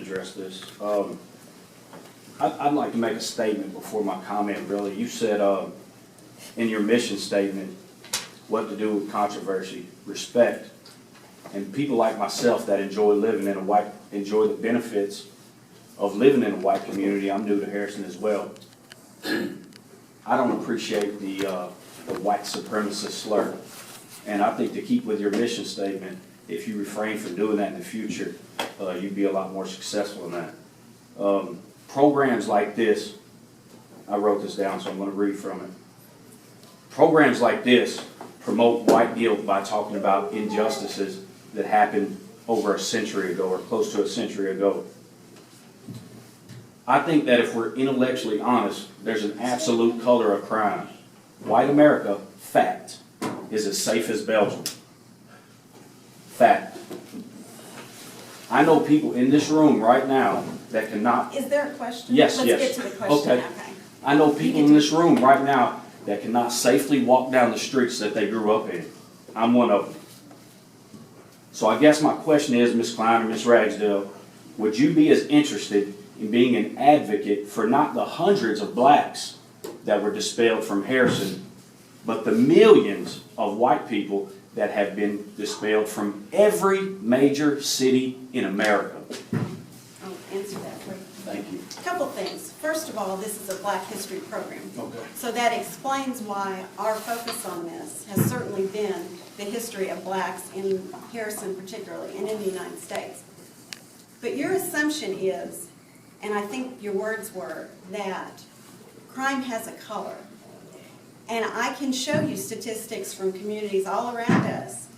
address this. I'd like to make a statement before my comment, really. You said in your mission statement what to do with controversy, respect, and people like myself that enjoy the benefits of living in a white community. I'm new to Harrison as well. I don't appreciate the white supremacist slur, and I think to keep with your mission statement, if you refrain from doing that in the future, you'd be a lot more successful in that. Programs like this, I wrote this down, so I'm going to read from it. Programs like this promote white guilt by talking about injustices that happened over a century ago or close to a century ago. I think that if we're intellectually honest, there's an absolute color of crime. White America, fact, is as safe as Belgium. Fact. I know people in this room right now that cannot... Is there a question? Yes, Let's yes. get to the question. Okay. I know people in this room right now that cannot safely walk down the streets that they grew up in. I'm one of them. So I guess my question is, Ms. Klein or Ms. Ragsdale, would you be as interested in being an advocate for not the hundreds of blacks that were dispelled from Harrison, but the millions of white people that have been dispelled from every major city in America? I'll answer that for you. Thank you. A couple things. First of all, this is a Black History program. Okay. So that explains why our focus on this has certainly been the history of blacks in Harrison particularly, and in the United States. But your assumption is, and I think your words were, that crime has a color. And I can show you statistics from communities all around us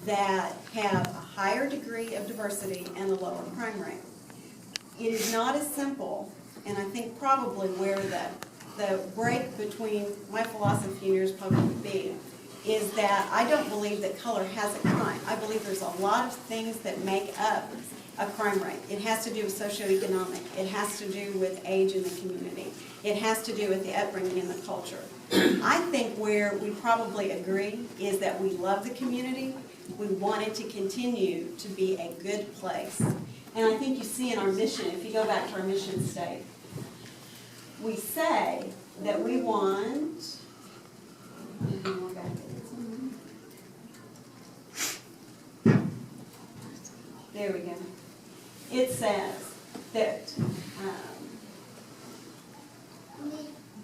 that have a higher degree of diversity and a lower crime rate. It is not as simple, and I think probably where the break between my philosophy and yours probably would be, is that I don't believe that color has a crime. I believe there's a lot of things that make up a crime rate. It has to do with socioeconomic. It has to do with age in the community. It has to do with the upbringing and the culture. I think where we probably agree is that we love the community. We want it to continue to be a good place. And I think you see in our mission, if you go back to our mission statement, we say that we want, there we go. It says that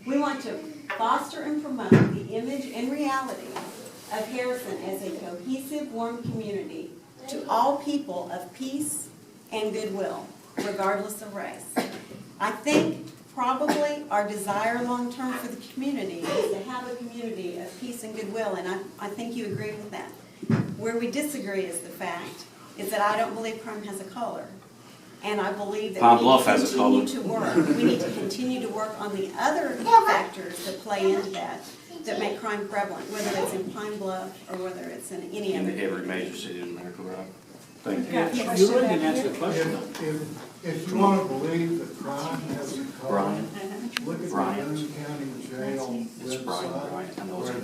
we want to foster and promote the image and reality of Harrison as a cohesive, warm community to all people of peace and goodwill, regardless of race. I think probably our desire long-term for the community is to have a community of peace and goodwill, and I think you agree with that. Where we disagree is the fact is that I don't believe crime has a color. And I believe that we need to continue to work. We need to continue to work on the other factors that play into that make crime prevalent, whether it's in Pine Bluff or whether it's in any other. In every major city in America, right? Thank you. Yes. You really didn't answer the question. If you want to believe that crime has a color, Brian. look at the Brian. Boone County Jail It's Brian. website, Brian. I know it's where